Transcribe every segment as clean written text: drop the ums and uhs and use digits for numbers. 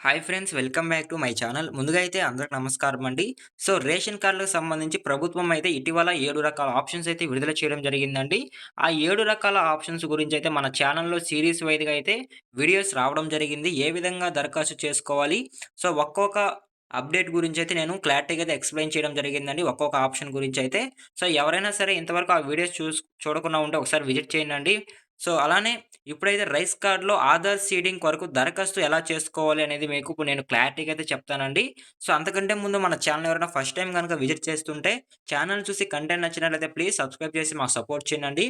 Hi friends, welcome back to my channel. ముందుగా అయితే అందరికి నమస్కారం అండి. సో రేషన్ కార్డులకు సంబంధించి ప్రభుత్వం అయితే ఇటీవల 7 రకాల ఆప్షన్స్ అయితే విడుదల చేయడం జరిగిందండి. ఆ 7 రకాల ఆప్షన్స్ గురించి అయితే మన ఛానల్‌లో సీరీస్ వైస్‌గా అయితే వీడియోస్ రావడం జరిగింది. ఏ విధంగా దరఖాస్తు చేసుకోవాలి? సో ఒక్కొక్క అప్డేట్ గురించి అయితే నేను క్లారిటీగా అయితే ఎక్స్‌ప్లెయిన్ చేయడం జరిగిందండి. ఒక్కొక్క ఆప్షన్ గురించి అయితే. సో ఎవరైనా సరే ఇంతవరకు ఆ వీడియోస్ చూడకుండా ఉంటే ఒకసారి విజిట్ చేయండండి. సో అలానే ఇప్పుడైతే రైస్ కార్డ్‌లో ఆధార్ సీడింగ్ కొరకు దరఖాస్తు ఎలా చేసుకోవాలి అనేది మీకు ఇప్పుడు నేను క్లారిటీగా అయితే చెప్తానండి. సో అంతకంటే ముందు మన ఛానల్ ఎవరైనా ఫస్ట్ టైమ్ గనుక విజిట్ చేస్తుంటే ఛానల్ చూసి కంటెంట్ నచ్చినట్లయితే ప్లీజ్ సబ్స్క్రైబ్ చేసి మాకు సపోర్ట్ చేయండి.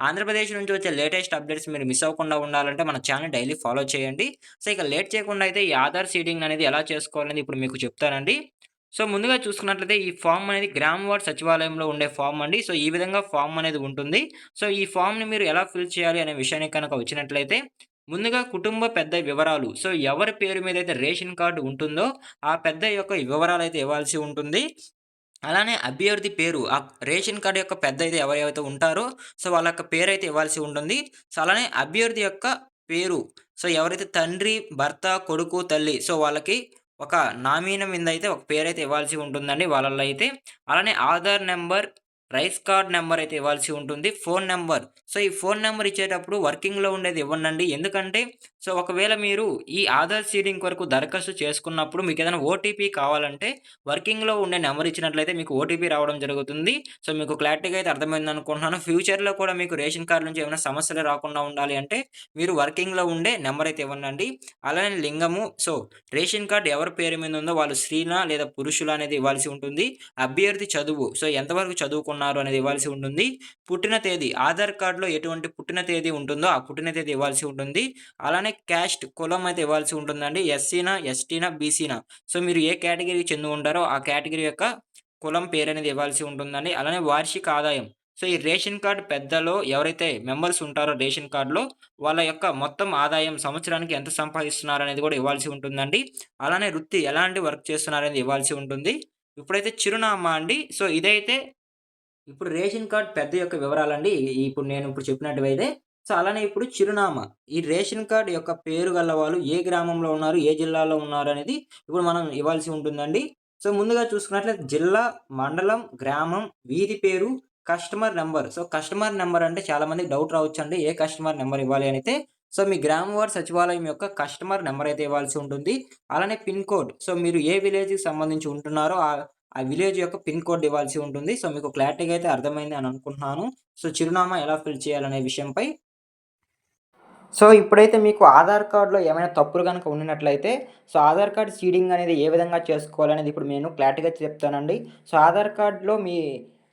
ఆంధ్రప్రదేశ్ నుంచి వచ్చే లేటెస్ట్ అప్డేట్స్ మీరు మిస్ అవ్వకుండా ఉండాలంటే మన ఛానల్ డైలీ ఫాలో చేయండి. సో ఇక లేట్ చేయకుండా అయితే ఈ ఆధార్ సీడింగ్ అనేది ఎలా చేసుకోవాలనేది ఇప్పుడు మీకు చెప్తానండి. సో ముందుగా చూసుకున్నట్లయితే ఈ ఫార్మ్ అనేది గ్రామ వార్డ్ సచివాలయంలో ఉండే ఫార్మ్ అండి. సో ఈ విధంగా ఫార్మ్ అనేది ఉంటుంది. సో ఈ ఫార్మ్‌ని మీరు ఎలా ఫిల్ చేయాలి అనే విషయానికి కనుక వచ్చినట్లయితే, ముందుగా కుటుంబ పెద్ద వివరాలు. సో ఎవరి పేరు మీద అయితే రేషన్ కార్డ్ ఉంటుందో, ఆ పెద్ద యొక్క వివరాలైతే ఇవ్వాల్సి ఉంటుంది. అలానే అభ్యర్థి పేరు, రేషన్ కార్డ్ యొక్క పెద్ద అయితే ఎవరైతే ఉంటారో, సో వాళ్ళ యొక్క పేరైతే ఇవ్వాల్సి ఉంటుంది. సో అలానే అభ్యర్థి యొక్క పేరు. సో ఎవరైతే తండ్రి, భర్త, కొడుకు, తల్లి సో వాళ్ళకి ఒక నామీన మీద అయితే ఒక పేరైతే ఇవ్వాల్సి ఉంటుందండి వాళ్ళలో అయితే. అలానే Aadhaar number, rice card number అయితే ఇవ్వాల్సి ఉంటుంది. Phone number. సో ఈ ఫోను నంబర్ ఇచ్చేటప్పుడు వర్కింగ్‌లో ఉండేది ఇవ్వండండి. ఎందుకంటే సో ఒకవేళ మీరు ఈ ఆధార్ సీడింగ్ కొరకు దరఖాస్తు చేసుకున్నప్పుడు మీకేదైనా ఓటీపీ కావాలంటే వర్కింగ్‌లో ఉండే నంబర్ ఇచ్చినట్లయితే మీకు ఓటీపీ రావడం జరుగుతుంది. సో మీకు క్లారిటీగా అయితే అర్థమైందనుకుంటున్నాను. ఫ్యూచర్‌లో కూడా మీకు రేషన్ కార్డ్ నుంచి ఏమైనా సమస్యలు రాకుండా ఉండాలి అంటే మీరు వర్కింగ్‌లో ఉండే నంబర్ అయితే ఇవ్వండండి. అలానే లింగము. సో రేషన్ కార్డ్ ఎవరి పేరు మీద ఉందో వాళ్ళు స్త్రీనా లేదా పురుషులా అనేది ఇవ్వాల్సి ఉంటుంది. అభ్యర్థి చదువు. సో ఎంతవరకు చదువుకున్నారు అనేది ఇవ్వాల్సి ఉంటుంది. పుట్టిన తేదీ. ఆధార్ కార్డ్‌లో ఎటువంటి పుట్టిన తేదీ ఉంటుందో ఆ పుట్టిన తేదీ ఇవ్వాల్సి ఉంటుంది. అలానే క్యాస్ట్ కులం అయితే ఇవ్వాల్సి ఉంటుందండి. ఎస్సీనా, ఎస్టీనా, బీసీనా. సో మీరు ఏ కేటగిరీకి చెంది ఉంటారో ఆ కేటగిరీ యొక్క కులం పేరనేది ఇవ్వాల్సి ఉంటుందండి. అలానే వార్షిక ఆదాయం. సో ఈ రేషన్ కార్డ్ పెద్దలో ఎవరైతే మెంబర్స్ ఉంటారో రేషన్ కార్డ్‌లో వాళ్ళ యొక్క మొత్తం ఆదాయం సంవత్సరానికి ఎంత సంపాదిస్తున్నారనేది కూడా ఇవ్వాల్సి ఉంటుందండి. అలానే వృత్తి ఎలాంటి వర్క్ చేస్తున్నారనేది ఇవ్వాల్సి ఉంటుంది. ఇప్పుడైతే చిరునామా అండి. సో ఇదైతే ఇప్పుడు రేషన్ కార్డ్ పెద్ద యొక్క వివరాలండి. ఇప్పుడు నేను ఇప్పుడు చెప్పినట్టువైతే. సో, అలానే ఇప్పుడు చిరునామా. ఈ రేషన్ కార్డ్ యొక్క పేరు గల వాళ్ళు ఏ గ్రామంలో ఉన్నారు, ఏ జిల్లాలో ఉన్నారనేది ఇప్పుడు మనం ఇవ్వాల్సి ఉంటుందండి. సో, ముందుగా చూసుకున్నట్లయితే జిల్లా, మండలం, గ్రామం, వీధి పేరు, customer number. So, customer number అంటే చాలా మందికి డౌట్ రావచ్చండి. ఏ కస్టమర్ నంబర్ ఇవ్వాలి అనైతే. సో, మీ గ్రామ వార్డ్ సచివాలయం యొక్క కస్టమర్ నంబర్ అయితే ఇవ్వాల్సి ఉంటుంది. అలానే పిన్ కోడ్. సో, మీరు ఏ విలేజ్‌కి సంబంధించి ఉంటున్నారో ఆ విలేజ్ యొక్క పిన్ కోడ్ ఇవ్వాల్సి ఉంటుంది. సో, మీకు క్లారిటీగా అయితే అర్థమైంది అని అనుకుంటున్నాను. సో, చిరునామా ఎలా ఫిల్ చేయాలనే విషయంపై. సో, ఇప్పుడైతే మీకు ఆధార్ కార్డ్‌లో ఏమైనా తప్పులు గనక ఉండినట్లయితే, సో, ఆధార్ కార్డ్ సీడింగ్ అనేది ఏ విధంగా చేసుకోవాలనేది ఇప్పుడు నేను క్లారిటీగా చెప్తానండి. సో, ఆధార్ కార్డ్‌లో మీ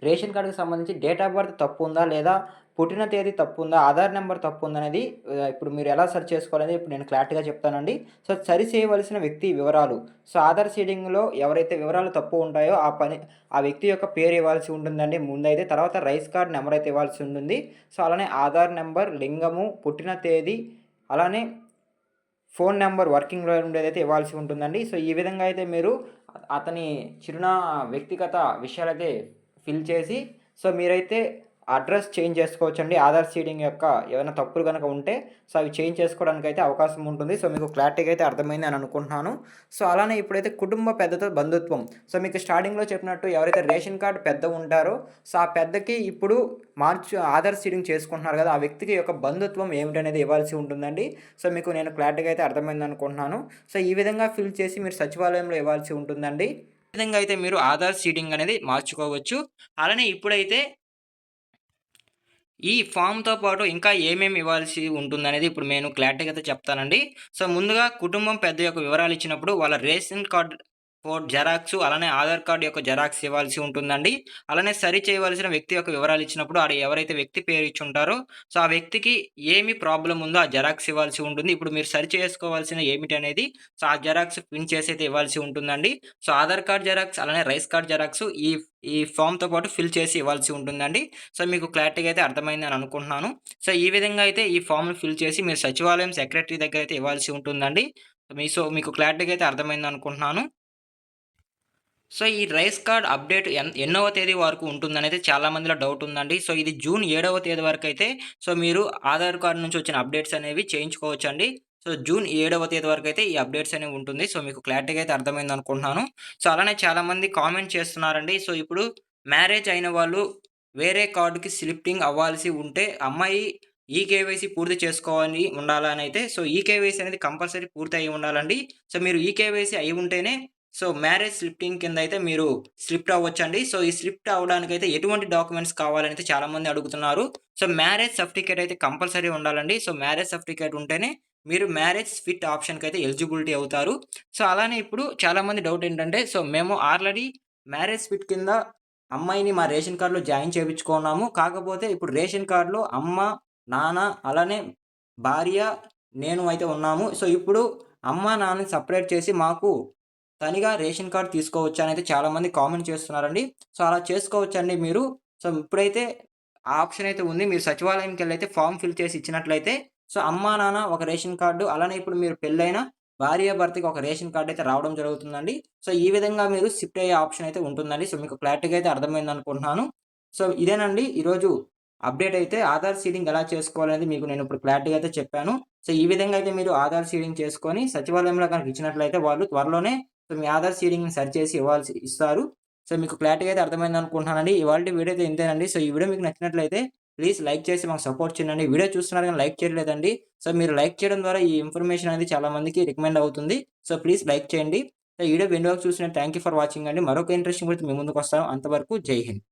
రేషన్ కార్డ్‌కి సంబంధించి డేట్ ఆఫ్ బర్త్ తప్పుందా? లేదా పుట్టిన తేదీ తప్పుందా? ఆధార్ నంబర్ తప్పుందనేది ఇప్పుడు మీరు ఎలా సెర్చ్ చేసుకోవాలనేది ఇప్పుడు నేను క్లారిటీగా చెప్తానండి. సో, సరి చేయవలసిన వ్యక్తి వివరాలు. సో, ఆధార్ సీడింగ్‌లో ఎవరైతే వివరాలు తప్పు ఉంటాయో ఆ వ్యక్తి యొక్క పేరు ఇవ్వాల్సి ఉంటుందండి ముందైతే. తర్వాత రైస్ కార్డ్ నంబర్ అయితే ఇవ్వాల్సి ఉంటుంది. సో, అలానే ఆధార్ నంబర్, లింగము, పుట్టిన తేదీ, అలానే ఫోను నంబర్ వర్కింగ్‌లో ఉండేదైతే ఇవ్వాల్సి ఉంటుందండి. సో, ఈ విధంగా అయితే మీరు అతని వ్యక్తిగత విషయాలైతే ఫిల్ చేసి, సో, మీరైతే అడ్రెస్ చేంజ్ చేసుకోవచ్చండి. ఆధార్ సీడింగ్ యొక్క ఏవైనా తప్పులు గనక ఉంటే, సో, అవి చేంజ్ చేసుకోవడానికైతే అవకాశం ఉంటుంది. సో, మీకు క్లారిటీగా అయితే అర్థమైంది అని అనుకుంటున్నాను. సో, అలానే ఇప్పుడైతే కుటుంబ పెద్దతో బంధుత్వం. సో, మీకు స్టార్టింగ్‌లో చెప్పినట్టు ఎవరైతే రేషన్ కార్డ్ పెద్ద ఉంటారో, సో, ఆ పెద్దకి ఇప్పుడు ఆధార్ సీడింగ్ చేసుకుంటున్నారు గదా! ఆ వ్యక్తికి యొక్క బంధుత్వం ఏమిటనేది ఇవ్వాల్సి ఉంటుందండి. సో, మీకు నేను క్లారిటీగా అయితే అర్థమైందనుకుంటున్నాను. సో, ఈ విధంగా ఫిల్ చేసి మీరు సచివాలయంలో ఇవ్వాల్సి ఉంటుందండి. ఈ విధంగా అయితే మీరు ఆధార్ సీడింగ్ అనేది మార్చుకోవచ్చు. అలానే ఇప్పుడైతే ఈ ఫార్మ్‌తో పాటు ఇంకా ఏమేమి ఇవ్వాల్సి ఉంటుందనేది ఇప్పుడు నేను క్లారిటీగా అయితే చెప్తానండి. సో, ముందుగా కుటుంబం పెద్ద యొక్క వివరాలు ఇచ్చినప్పుడు వాళ్ళ రేషన్ కార్డ్ జెరాక్సు, అలానే ఆధార్ కార్డ్ యొక్క జెరాక్స్ ఇవ్వాల్సి ఉంటుందండి. అలానే సరి చేయవలసిన వ్యక్తి యొక్క వివరాలు ఇచ్చినప్పుడు ఆడ ఎవరైతే వ్యక్తి పేరు ఇచ్చుంటారో, సో, ఆ వ్యక్తికి ఏమి ప్రాబ్లమ్ ఉందో ఆ జెరాక్స్ ఇవ్వాల్సి ఉంటుంది. ఇప్పుడు మీరు సరి చేసుకోవాల్సిన ఏమిటనేది సో, ఆ జెరాక్స్ ప్రింట్ చేసి అయితే ఇవ్వాల్సి ఉంటుందండి. సో, ఆధార్ కార్డ్ జెరాక్స్, అలానే రైస్ కార్డ్ జెరాక్సు ఈ ఫార్మ్‌తో పాటు ఫిల్ చేసి ఇవ్వాల్సి ఉంటుందండి. సో, మీకు క్లారిటీగా అయితే అర్థమైందని అనుకుంటున్నాను. సో, ఈ విధంగా అయితే ఈ ఫార్మ్‌ని ఫిల్ చేసి మీరు సచివాలయం సెక్రటరీ దగ్గర అయితే ఇవ్వాల్సి ఉంటుందండి. మీకు క్లారిటీగా అయితే అర్థమైందనుకుంటున్నాను. సో, ఈ రైస్ కార్డ్ అప్డేట్ ఎన్నవ తేదీ వరకు ఉంటుందనేది చాలా మందిలో డౌట్ ఉందండి. సో, ఇది జూన్ 7వ తేదీ వరకైతే సో, మీరు ఆధార్ కార్డ్ నుంచి వచ్చిన అప్డేట్స్ అనేవి చేయించుకోవచ్చండి. సో, జూన్ 7వ తేదీ వరకైతే ఈ అప్‌డేట్స్ అనేవి ఉంటుంది. సో, మీకు క్లారిటీగా అయితే అర్థమైందనుకుంటున్నాను. సో, అలానే చాలామంది కామెంట్ చేస్తున్నారండి. సో, ఇప్పుడు మ్యారేజ్ అయిన వాళ్ళు వేరే కార్డ్‌కి షిఫ్టింగ్ అవ్వాల్సి ఉంటే అమ్మాయి ఈకేవైసీ పూర్తి చేసుకోవాలి ఉండాలనైతే సో, ఈకేవైసీ అనేది కంపల్సరీ పూర్తయ్యి ఉండాలండి. సో, మీరు ఈకేవైసీ అయ్యి ఉంటేనే సో, మ్యారేజ్ షిఫ్టింగ్ కిందయితే మీరు షిఫ్ట్ అవ్వొచ్చండి. సో, ఈ షిఫ్ట్ అవ్వడానికైతే ఎటువంటి డాక్యుమెంట్స్ కావాలనైతే చాలామంది అడుగుతున్నారు. సో, మ్యారేజ్ సర్టిఫికేట్ అయితే కంపల్సరీ ఉండాలండి. సో, మ్యారేజ్ సర్టిఫికేట్ ఉంటేనే మీరు మ్యారేజ్ ఫిట్ ఆప్షన్‌కైతే ఎలిజిబిలిటీ అవుతారు. సో, అలానే ఇప్పుడు చాలామంది డౌట్ ఏంటంటే, సో, మేము ఆల్రెడీ మ్యారేజ్ ఫిట్ కింద అమ్మాయిని మా రేషన్ కార్డ్‌లో జాయిన్ చేపించుకున్నాము. కాకపోతే ఇప్పుడు రేషన్ కార్డ్‌లో అమ్మ, నాన్న అలానే భార్య, నేను అయితే ఉన్నాము. సో, ఇప్పుడు అమ్మ, నాన్నని సెపరేట్ చేసి మాకు తనిగా రేషన్ కార్డ్ తీసుకోవచ్చా అనైతే చాలామంది కామెంట్ చేస్తున్నారండి. సో, అలా చేసుకోవచ్చండి మీరు. సో, ఇప్పుడైతే ఆ ఆప్షన్ అయితే ఉంది. మీరు సచివాలయంకెళ్ళైతే ఫార్మ్ ఫిల్ చేసి ఇచ్చినట్లయితే సో, అమ్మా, నాన్న ఒక రేషన్ కార్డు అలానే ఇప్పుడు మీరు పెళ్లైన భార్యాభర్తకి ఒక రేషన్ కార్డ్ అయితే రావడం జరుగుతుందండి. సో, ఈ విధంగా మీరు షిఫ్ట్ అయ్యే ఆప్షన్ అయితే ఉంటుందండి. సో, మీకు క్లారిటీగా అయితే అర్థమైందనుకుంటున్నాను. సో, ఇదేనండి ఈరోజు అప్డేట్ అయితే ఆధార్ సీడింగ్ ఎలా చేసుకోవాలనేది మీకు నేను ఇప్పుడు క్లారిటీగా అయితే చెప్పాను. సో, ఈ విధంగా అయితే మీరు ఆధార్ సీడింగ్ చేసుకొని సచివాలయంలో గనక ఇచ్చినట్లయితే వాళ్ళు త్వరలోనే సో, మీ ఆధార్ సీడింగ్‌ని సరిచేసి ఇస్తారు. సో, మీకు క్లారిటీగా అయితే అర్థమైందనుకుంటున్నానండి. ఇవాల్టి వీడియో అయితే ఇంతేనండి. సో, ఈ వీడియో మీకు నచ్చినట్లయితే ప్లీజ్ లైక్ చేసి మాకు సపోర్ట్ చేయండి. వీడియో చూస్తున్నారు గానీ లైక్ చేయట్లేదండి. సో, మీరు లైక్ చేయడం ద్వారా ఈ ఇన్ఫర్మేషన్ అనేది చాలా మందికి రికమెండ్ అవుతుంది. సో, ప్లీజ్ లైక్ చేయండి. సో, ఈ వీడియో ఎండ్ వరకు చూసినందుకు థాంక్ యూ ఫర్ వాచింగ్ అండి. మరొక ఇంట్రెస్టింగ్ వీడియోతో మీ ముందుకొస్తాను. అంతవరకు జై హింద్.